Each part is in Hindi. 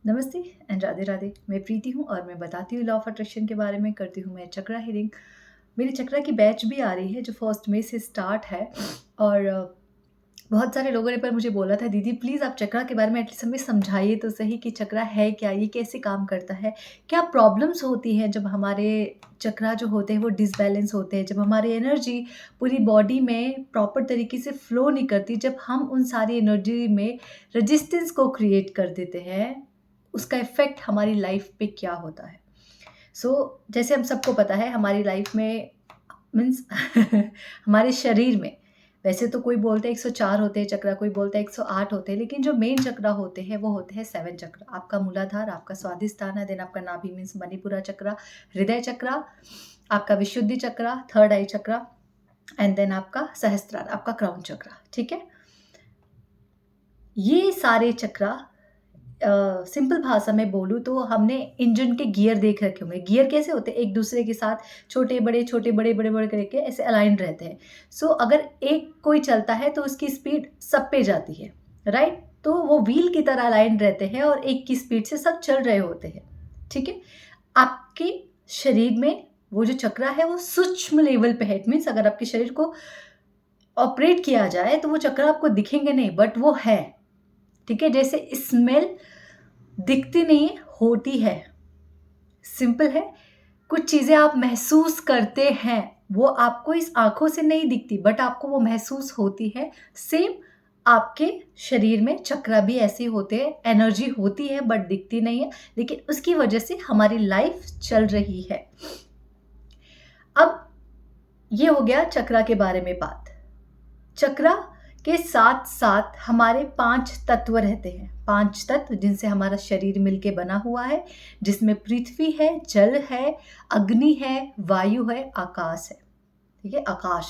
नमस्ते एंड राधे राधे। मैं प्रीति हूँ और मैं बताती हूँ लॉ ऑफ अट्रैक्शन के बारे में, करती हूँ मैं चक्रा हीलिंग। मेरी चक्रा की बैच भी आ रही है जो 1 मई से स्टार्ट है। और बहुत सारे लोगों ने पर मुझे बोला था, दीदी प्लीज़ आप चक्रा के बारे में एटलीस्ट हमें समझाइए तो सही कि चक्रा है क्या, ये कैसे काम करता है, क्या प्रॉब्लम्स होती हैं जब हमारे चक्रा जो होते हैं वो डिसबैलेंस होते हैं, जब हमारी एनर्जी पूरी बॉडी में प्रॉपर तरीके से फ्लो नहीं करती, जब हम उन सारी एनर्जी में रेजिस्टेंस को क्रिएट कर देते हैं, उसका इफ़ेक्ट हमारी लाइफ पे क्या होता है। जैसे हम सबको पता है हमारी लाइफ में मीन्स हमारे शरीर में वैसे तो कोई बोलते हैं 104 होते हैं चक्रा, कोई बोलता है 108 होते हैं, लेकिन जो मेन चक्रा होते हैं वो होते हैं 7 चक्रा। आपका मूलाधार, आपका स्वादिष्ठान है, देन आपका नाभि मीन्स मणिपुरा चक्रा, हृदय चक्रा, आपका विशुद्धि chakra, third eye chakra, and then आपका सहस्त्रार, आपका क्राउन चक्रा। ठीक है, ये सारे चक्रा सिंपल भाषा में बोलूँ तो हमने इंजन के गियर देख रखे होंगे। गियर कैसे होते हैं? एक दूसरे के साथ छोटे बड़े करके ऐसे अलाइन रहते हैं। अगर एक कोई चलता है तो उसकी स्पीड सब पे जाती है, राइट? तो वो व्हील की तरह अलाइन रहते हैं और एक की स्पीड से सब चल रहे होते हैं। ठीक है, आपके शरीर में वो जो चक्रा है वो सूक्ष्म लेवल पे है। इट मीन्स अगर आपके शरीर को ऑपरेट किया जाए तो वो चक्रा आपको दिखेंगे नहीं, बट वो है। ठीक है, जैसे स्मेल दिखती नहीं होती है, सिंपल है। कुछ चीज़ें आप महसूस करते हैं, वो आपको इस आँखों से नहीं दिखती बट आपको वो महसूस होती है। सेम आपके शरीर में चक्रा भी ऐसे होते हैं, एनर्जी होती है बट दिखती नहीं है, लेकिन उसकी वजह से हमारी लाइफ चल रही है। अब ये हो गया चक्रा के बारे में बात। चक्रा के साथ साथ हमारे 5 तत्व रहते हैं। 5 तत्व जिनसे हमारा शरीर मिलके बना हुआ है, जिसमें पृथ्वी है, जल है, अग्नि है, वायु है, आकाश है। ठीक है, आकाश,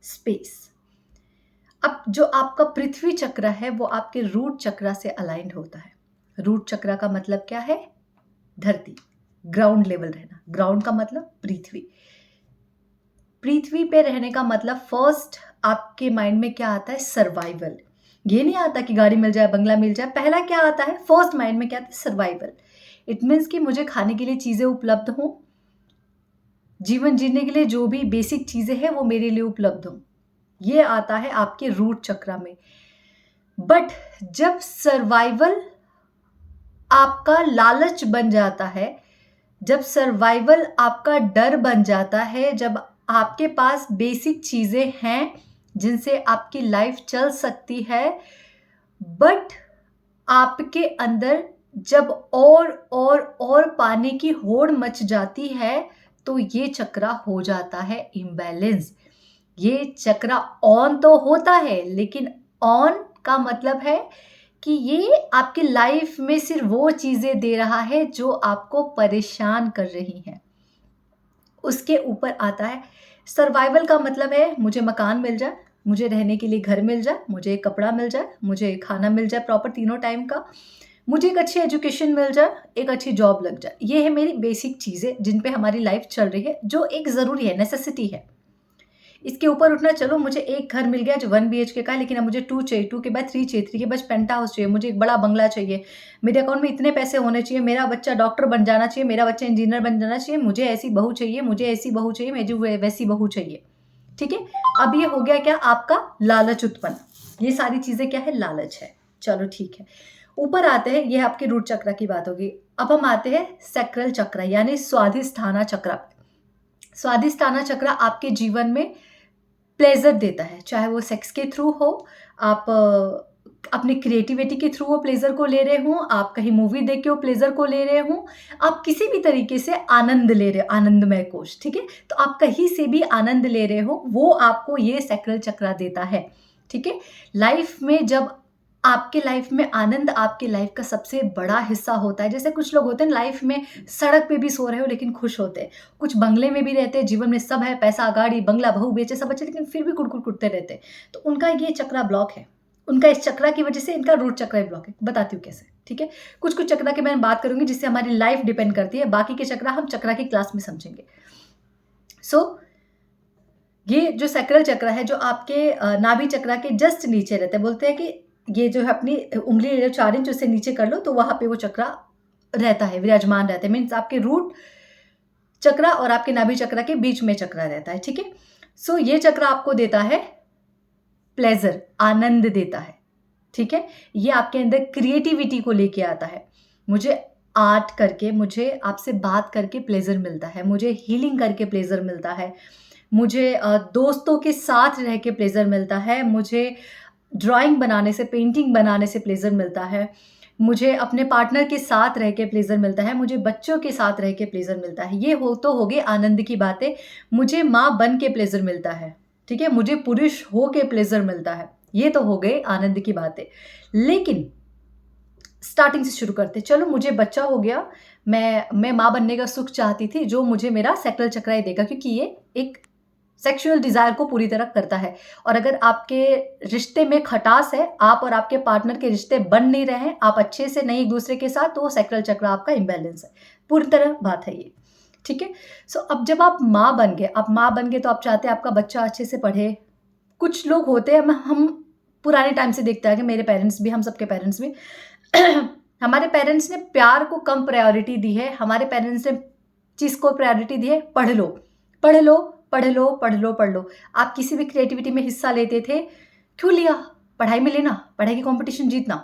स्पेस। अब जो आपका पृथ्वी चक्र है वो आपके रूट चक्रा से अलाइंड होता है। रूट चक्रा का मतलब क्या है? धरती, ग्राउंड लेवल रहना। ग्राउंड का मतलब पृथ्वी। पृथ्वी पे रहने का मतलब फर्स्ट आपके माइंड में क्या आता है? सर्वाइवल। ये नहीं आता कि गाड़ी मिल जाए, बंगला मिल जाए। पहला क्या आता है? फर्स्ट माइंड में क्या आता है? सर्वाइवल। इट मीन्स कि मुझे खाने के लिए चीज़ें उपलब्ध हों, जीवन जीने के लिए जो भी बेसिक चीज़ें हैं वो मेरे लिए उपलब्ध हों। ये आता है आपके रूट चक्रा में। बट जब सर्वाइवल आपका लालच बन जाता है, जब सर्वाइवल आपका डर बन जाता है, जब आपके पास बेसिक चीज़ें हैं जिनसे आपकी लाइफ चल सकती है, बट आपके अंदर जब और पाने की होड़ मच जाती है तो ये चक्रा हो जाता है इम्बैलेंस। ये चक्रा ऑन तो होता है, लेकिन ऑन का मतलब है कि ये आपकी लाइफ में सिर्फ वो चीज़ें दे रहा है जो आपको परेशान कर रही हैं। उसके ऊपर आता है सर्वाइवल का मतलब है मुझे मकान मिल जाए, मुझे रहने के लिए घर मिल जाए, मुझे कपड़ा मिल जाए, मुझे खाना मिल जाए प्रॉपर तीनों टाइम का, मुझे एक अच्छी एजुकेशन मिल जाए, एक अच्छी जॉब लग जाए। ये है मेरी बेसिक चीज़ें जिन पे हमारी लाइफ चल रही है, जो एक ज़रूरी है, नेसेसिटी है। इसके ऊपर उठना, चलो मुझे एक घर मिल गया जो 1 बीएचके का है, लेकिन अब मुझे 2 चाहिए, 2 के बाद 3 चाहिए, 3 के बाद पेंट हाउस चाहिए, मुझे एक बड़ा बंगला चाहिए, मेरे अकाउंट में इतने पैसे होने चाहिए, मेरा बच्चा डॉक्टर बन जाना चाहिए, मेरा बच्चा इंजीनियर बन जाना चाहिए, मुझे ऐसी बहू चाहिए, मुझे ऐसी बहू चाहिए, मुझे वैसी बहू चाहिए। ठीक है, अब ये हो गया क्या? आपका लालच उत्पन्न। ये सारी चीज़ें क्या है? लालच है। चलो ठीक है, ऊपर आते हैं, ये आपके रूट चक्र की बात होगी। अब हम आते हैं सैक्रल चक्र यानी स्वादिष्ठाना चक्र। स्वादिष्ठाना चक्र आपके जीवन में प्लेज़र देता है, चाहे वो सेक्स के थ्रू हो, आप अपनी क्रिएटिविटी के थ्रू वो प्लेज़र को ले रहे हों, आप कहीं मूवी देख के वो प्लेज़र को ले रहे हों, आप किसी भी तरीके से आनंद ले रहे हो, आनंदमय कोश। ठीक है, तो आप कहीं से भी आनंद ले रहे हो, वो आपको ये सैक्रल चक्र देता है। ठीक है, लाइफ में जब आपके लाइफ में आनंद आपकी लाइफ का सबसे बड़ा हिस्सा होता है। जैसे कुछ लोग होते हैं लाइफ में सड़क पे भी सो रहे हो लेकिन खुश होते हैं, कुछ बंगले में भी रहते हैं, जीवन में सब है, पैसा, गाड़ी, बंगला, बहू, बेचे, सब अच्छे, लेकिन फिर भी कुड़कुड़ कुटते रहते हैं। तो उनका ये चक्रा ब्लॉक है। उनका इस चक्रा की वजह से इनका रूट चक्रा ब्लॉक है। बताती हूँ कैसे। ठीक है, कुछ कुछ चक्रा की मैं बात करूंगी जिससे हमारी लाइफ डिपेंड करती है, बाकी के चक्रा हम चक्रा की क्लास में समझेंगे। ये जो सैक्रल चक्र है, जो आपके नाभि चक्र के जस्ट नीचे रहते हैं, बोलते हैं कि ये जो है अपनी उंगली ले लो 4 इंच, उससे नीचे कर लो तो वहाँ पे वो चक्रा रहता है, विराजमान रहता है। मीन्स आपके रूट चक्रा और आपके नाभि चक्रा के बीच में चक्रा रहता है, ठीक है। सो ये चक्रा आपको देता है प्लेजर, आनंद देता है, ठीक है। ये आपके अंदर क्रिएटिविटी को लेके आता है। मुझे आर्ट करके, मुझे आपसे बात करके प्लेजर मिलता है, मुझे हीलिंग करके प्लेजर मिलता है, मुझे दोस्तों के साथ रह के प्लेजर मिलता है, मुझे ड्राइंग बनाने से, पेंटिंग बनाने से प्लेजर मिलता है, मुझे अपने पार्टनर के साथ रह के प्लेजर मिलता है, मुझे बच्चों के साथ रह के प्लेजर मिलता है। ये हो गई आनंद की बातें। मुझे माँ बन के प्लेजर मिलता है, ठीक है। मुझे पुरुष हो के प्लेजर मिलता है। ये तो हो गए आनंद की बातें। लेकिन स्टार्टिंग से शुरू करते, चलो मुझे बच्चा हो गया, मैं माँ बनने का सुख चाहती थी, जो मुझे मेरा सैक्रल चक्र ही देगा, क्योंकि ये एक सेक्सुअल डिजायर को पूरी तरह करता है। और अगर आपके रिश्ते में खटास है, आप और आपके पार्टनर के रिश्ते बन नहीं रहे हैं, आप अच्छे से नहीं एक दूसरे के साथ, तो वो सैक्रल चक्र आपका इम्बैलेंस है, पूरी तरह बात है ये, ठीक है। सो अब जब आप माँ बन गए, तो आप चाहते हैं आपका बच्चा अच्छे से पढ़े। कुछ लोग होते हैं, हम पुराने टाइम से देखते हैं कि मेरे पेरेंट्स भी, हम सबके पेरेंट्स भी हमारे पेरेंट्स ने प्यार को कम प्रायोरिटी दी है। हमारे पेरेंट्स ने चीज़ को प्रायोरिटी दी है, पढ़ लो पढ़ लो पढ़ लो पढ़ लो पढ़ लो। आप किसी भी क्रिएटिविटी में हिस्सा लेते थे, क्यों लिया? पढ़ाई में लेना, पढ़ाई की कंपटीशन जीतना।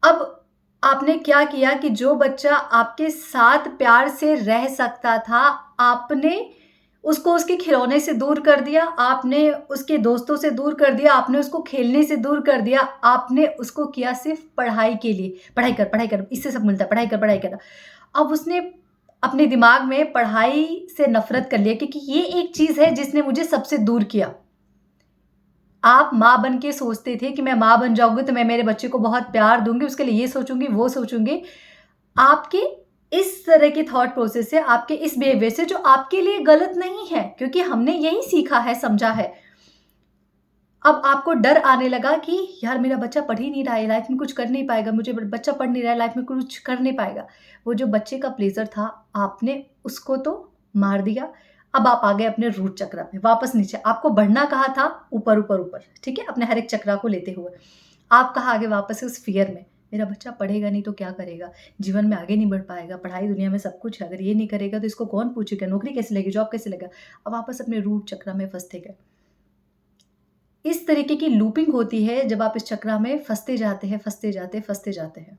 अब आपने क्या किया कि जो बच्चा आपके साथ प्यार से रह सकता था, आपने उसको उसके खिलौने से दूर कर दिया, आपने उसके दोस्तों से दूर कर दिया, आपने उसको खेलने से दूर कर दिया, आपने उसको किया सिर्फ पढ़ाई के लिए। पढ़ाई कर, इससे सब मिलता है, पढ़ाई कर। अब उसने अपने दिमाग में पढ़ाई से नफरत कर लिया, क्योंकि ये एक चीज़ है जिसने मुझे सबसे दूर किया। आप माँ बन के सोचते थे कि मैं माँ बन जाऊंगी तो मैं मेरे बच्चे को बहुत प्यार दूंगी, उसके लिए ये सोचूंगी, वो सोचूंगी। आपके इस तरह की थॉट प्रोसेस से, आपके इस बिहेवियर से, जो आपके लिए गलत नहीं है, क्योंकि हमने यही सीखा है, समझा है। अब आपको डर आने लगा कि यार मेरा बच्चा पढ़ ही नहीं रहा है, लाइफ में कुछ कर नहीं पाएगा, मुझे बच्चा पढ़ नहीं रहा है, लाइफ में कुछ कर नहीं पाएगा। वो जो बच्चे का प्लेजर था, आपने उसको तो मार दिया। अब आप आ गए अपने रूट चक्र में, वापस नीचे। आपको बढ़ना कहा था ऊपर ऊपर ऊपर, ठीक है, अपने हर एक चक्रा को लेते हुए। आप कहाँ आगे वापस से उस फियर में, मेरा बच्चा पढ़ेगा नहीं तो क्या करेगा, जीवन में आगे नहीं बढ़ पाएगा, पढ़ाई दुनिया में सब कुछ है, अगर ये नहीं करेगा तो इसको कौन पूछेगा, नौकरी कैसे लगेगी, जॉब कैसे लगेगा। अब वापस अपने रूट चक्र में फंसते गए। इस तरीके की लूपिंग होती है जब आप इस चक्रा में फंसते जाते हैं।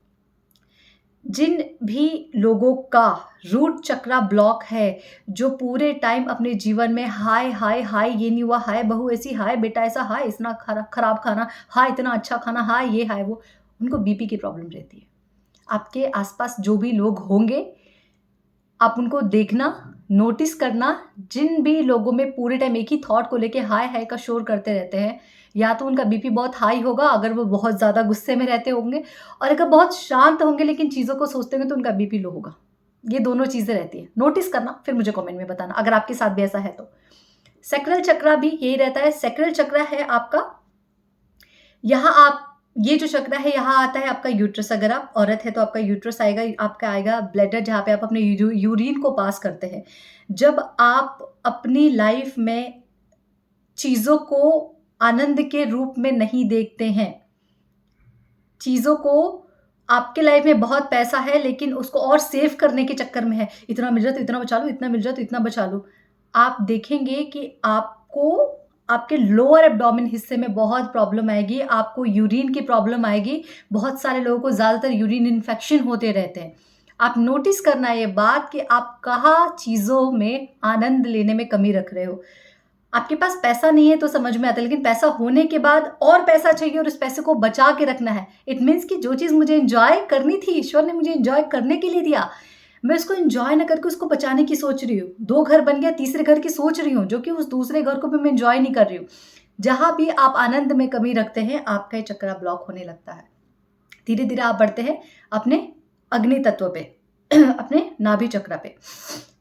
जिन भी लोगों का रूट चक्रा ब्लॉक है, जो पूरे टाइम अपने जीवन में हाय हाय हाय, ये नहीं हुआ, हाय बहू ऐसी, हाय बेटा ऐसा, हाय इतना खराब खाना, हाय इतना अच्छा खाना, हाय ये हाय वो, उनको बीपी की प्रॉब्लम रहती है। आपके आसपास जो भी लोग होंगे, आप उनको देखना, नोटिस करना, जिन भी लोगों में पूरे टाइम एक ही थॉट को लेके हाय हाय का शोर करते रहते हैं, या तो उनका बीपी बहुत हाई होगा अगर वो बहुत ज़्यादा गुस्से में रहते होंगे, और अगर बहुत शांत होंगे लेकिन चीज़ों को सोचते होंगे तो उनका बीपी लो होगा। ये दोनों चीज़ें रहती हैं। नोटिस करना, फिर मुझे कमेंट में बताना अगर आपके साथ भी ऐसा है तो। सैक्रल चक्रा भी यही रहता है। सैक्रल चक्रा है आपका, यहाँ आप, ये जो चक्र है यहाँ आता है आपका यूट्रस। अगर आप औरत है तो आपका यूट्रस आएगा, आपका आएगा ब्लैडर, जहाँ पे आप अपने यूरिन को पास करते हैं। जब आप अपनी लाइफ में चीज़ों को आनंद के रूप में नहीं देखते हैं, चीज़ों को, आपके लाइफ में बहुत पैसा है लेकिन उसको और सेव करने के चक्कर में है, इतना मिल रहा तो इतना बचा लूँ, इतना मिल रहा तो इतना बचा लूँ, आप देखेंगे कि आपको आपके लोअर एब्डोमेन हिस्से में बहुत प्रॉब्लम आएगी, आपको यूरिन की प्रॉब्लम आएगी। बहुत सारे लोगों को ज़्यादातर यूरिन इन्फेक्शन होते रहते हैं। आप नोटिस करना ये बात कि आप कहाँ चीज़ों में आनंद लेने में कमी रख रहे हो। आपके पास पैसा नहीं है तो समझ में आता है, लेकिन पैसा होने के बाद और पैसा चाहिए और उस पैसे को बचा के रखना है। इट मीन्स कि जो चीज़ मुझे एंजॉय करनी थी, ईश्वर ने मुझे एंजॉय करने के लिए दिया, मैं उसको एंजॉय ना करके उसको बचाने की सोच रही हूँ। 2 घर बन गया, तीसरे घर की सोच रही हूँ, जो कि उस दूसरे घर को भी मैं एंजॉय नहीं कर रही हूँ। जहाँ भी आप आनंद में कमी रखते हैं, आपका ये चक्रा ब्लॉक होने लगता है। धीरे धीरे आप बढ़ते हैं अपने अग्नि तत्व पे, अपने नाभि चक्र पे।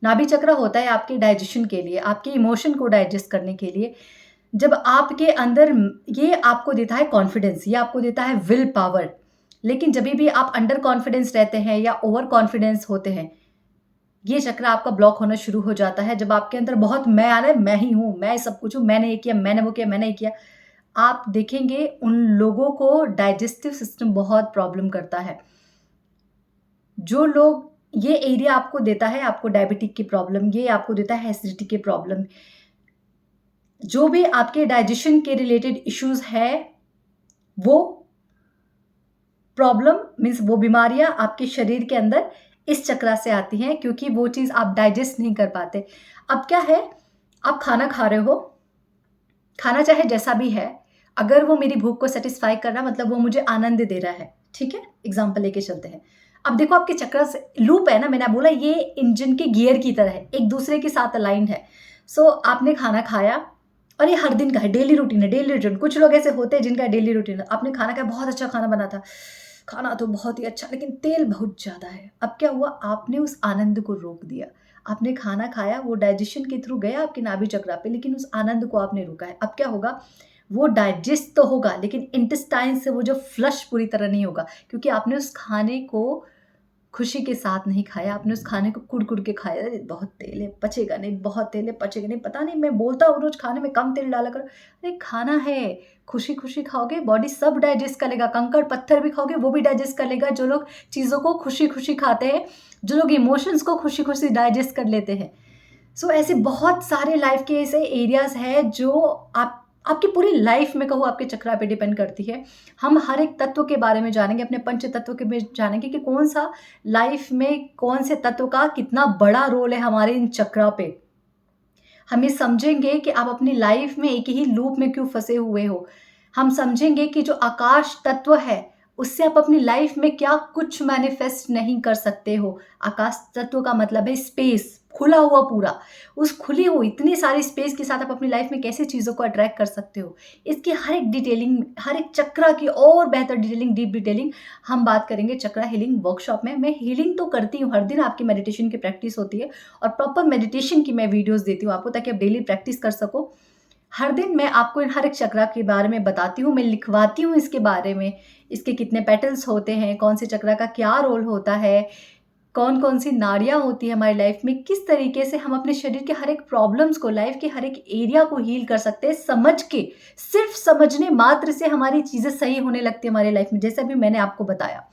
नाभि चक्र होता है आपके डाइजेशन के लिए, आपके इमोशन को डाइजेस्ट करने के लिए। जब आपके अंदर, ये आपको देता है कॉन्फिडेंस, ये आपको देता है विल पावर। लेकिन जब भी आप अंडर कॉन्फिडेंस रहते हैं या ओवर कॉन्फिडेंस होते हैं, ये चक्र आपका ब्लॉक होना शुरू हो जाता है। जब आपके अंदर बहुत मैं आ रहा है, मैं ही हूँ, मैं सब कुछ हूँ, मैंने ये किया, मैंने वो किया, मैंने ये किया, आप देखेंगे उन लोगों को डाइजेस्टिव सिस्टम बहुत प्रॉब्लम करता है। जो लोग ये एरिया आपको देता है, आपको डायबिटिक की प्रॉब्लम, ये आपको देता है एसिडिटी की प्रॉब्लम, जो भी आपके डाइजेशन के रिलेटेड इश्यूज है, वो प्रॉब्लम मीन्स वो बीमारियां आपके शरीर के अंदर इस चक्रा से आती हैं, क्योंकि वो चीज आप डाइजेस्ट नहीं कर पाते। अब क्या है, आप खाना खा रहे हो, खाना चाहे जैसा भी है, अगर वो मेरी भूख को सेटिस्फाई कर रहा है, मतलब वो मुझे आनंद दे रहा है, ठीक है, एग्जाम्पल लेके चलते हैं। अब देखो आपके चक्र से लूप है ना, मैंने बोला ये इंजन के गियर की तरह है, एक दूसरे के साथ अलाइंड है। सो आपने खाना खाया और ये हर दिन का है, डेली रूटीन है, डेली रूटीन। कुछ लोग ऐसे होते हैं जिनका डेली रूटीन है, आपने खाना खाया, बहुत अच्छा खाना बना था, खाना तो बहुत ही अच्छा, लेकिन तेल बहुत ज़्यादा है। अब क्या हुआ, आपने उस आनंद को रोक दिया। आपने खाना खाया, वो डाइजेशन के थ्रू गया आपके नाभि चक्रा पे, लेकिन उस आनंद को आपने रोका है। अब क्या होगा, वो डाइजेस्ट तो होगा, लेकिन इंटेस्टाइन से वो जो फ्लश पूरी तरह नहीं होगा, क्योंकि आपने उस खाने को खुशी के साथ नहीं खाया, आपने उस खाने को कुड़-कुड़ के खाया। अरे! बहुत तेल है, पचेगा नहीं, बहुत तेल है, पचेगा नहीं, पता नहीं, मैं बोलता हूँ रोज़ खाने में कम तेल डाला करो। अरे! खाना है, खुशी-खुशी खाओगे, बॉडी सब डाइजेस्ट कर लेगा। कंकड़-पत्थर भी खाओगे, वो भी डाइजेस्ट कर लेगा। जो लोग चीज़ों को खुशी-खुशी खाते हैं, जो लोग इमोशंस को खुशी-खुशी डाइजेस्ट कर लेते हैं। सो ऐसे बहुत सारे लाइफ के ऐसे एरियाज़ हैं जो आप आपकी पूरी लाइफ में कहूँ आपके चक्रा पे डिपेंड करती है। हम हर एक तत्व के बारे में जानेंगे, अपने पंच तत्व के में जानेंगे कि कौन-सा लाइफ में कौन से तत्व का कितना बड़ा रोल है हमारे इन चक्रा पे। हम ये समझेंगे कि आप अपनी लाइफ में एक ही लूप में क्यों फँसे हुए हो। हम समझेंगे कि जो आकाश तत्व है, उससे आप अपनी लाइफ में क्या कुछ मैनिफेस्ट नहीं कर सकते हो। आकाश तत्व का मतलब है स्पेस, खुला हुआ पूरा। उस खुली हुई इतनी सारी स्पेस के साथ आप अपनी लाइफ में कैसे चीज़ों को अट्रैक्ट कर सकते हो। इसकी हर एक डिटेलिंग, हर एक चक्रा की और बेहतर डिटेलिंग, डीप डिटेलिंग हम बात करेंगे चक्रा हीलिंग वर्कशॉप में। मैं हीलिंग तो करती हूँ, हर दिन आपकी मेडिटेशन की प्रैक्टिस होती है और प्रॉपर मेडिटेशन की मैं वीडियोज़ देती हूँ आपको, ताकि आप डेली प्रैक्टिस कर सको। हर दिन मैं आपको इन हर एक चक्रा के बारे में बताती हूँ, मैं लिखवाती हूँ इसके बारे में, इसके कितने पेटल्स होते हैं, कौन से चक्रा का क्या रोल होता है, कौन-कौन सी नाड़ियाँ होती हैं हमारी लाइफ में, किस तरीके से हम अपने शरीर के हर एक प्रॉब्लम्स को, लाइफ के हर एक एरिया को हील कर सकते हैं समझ के। सिर्फ़ समझने मात्र से हमारी चीज़ें सही होने लगती है हमारी लाइफ में, जैसे अभी मैंने आपको बताया।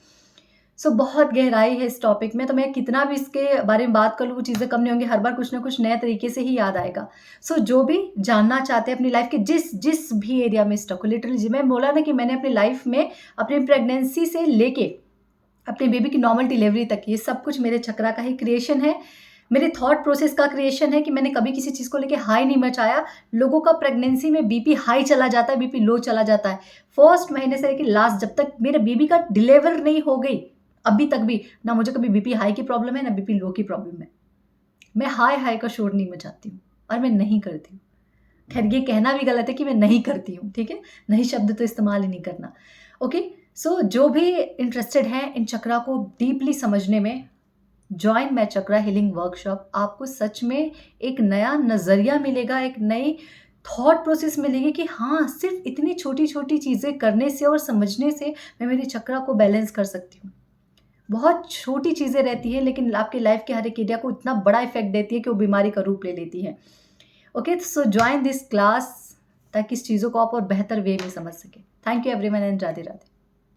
सो बहुत गहराई है इस टॉपिक में, तो मैं कितना भी इसके बारे में बात कर लूँ, वो चीज़ें कम नहीं होंगी, हर बार कुछ ना कुछ नए तरीके से ही याद आएगा। सो जो भी जानना चाहते हैं अपनी लाइफ के जिस जिस भी एरिया में स्टक हो, लिटरली जी मैं बोला ना कि मैंने अपनी लाइफ में अपनी प्रेगनेंसी से लेके अपने बेबी की नॉर्मल डिलीवरी तक, ये सब कुछ मेरे चक्रा का ही क्रिएशन है। मेरे थॉट प्रोसेस का क्रिएशन है कि मैंने कभी किसी चीज़ को लेके हाई नहीं मचाया। लोगों का प्रेगनेंसी में बीपी हाई चला जाता है, बीपी लो चला जाता है। फर्स्ट महीने से लेके लास्ट, जब तक मेरे बेबी का डिलीवर नहीं हो गई, अभी तक भी ना मुझे कभी बीपी हाई की प्रॉब्लम है, ना बीपी लो की प्रॉब्लम है। मैं हाई-हाई का शोर नहीं मचाती हूँ और मैं नहीं करती हूँ। ख़ैर ये कहना भी गलत है कि मैं नहीं करती हूँ, ठीक है? नहीं शब्द तो इस्तेमाल ही नहीं करना। ओके? सो जो भी इंटरेस्टेड हैं इन चक्रा को डीपली समझने में, join my chakra healing workshop. आपको सच में एक नया नज़रिया मिलेगा, एक नई थॉट प्रोसेस मिलेगी कि हाँ, सिर्फ़ इतनी छोटी-छोटी चीज़ें करने से और समझने से मैं मेरे चक्रा को बैलेंस कर सकती हूँ। बहुत छोटी चीज़ें रहती हैं, लेकिन आपकी लाइफ़ के हर एक एरिया को इतना बड़ा इफ़ेक्ट देती है कि वो बीमारी का रूप ले लेती है। Okay, so join this class ताकि इस चीज़ों को आप और बेहतर वे में समझ सकें। Thank you everyone and Radhe Radhe.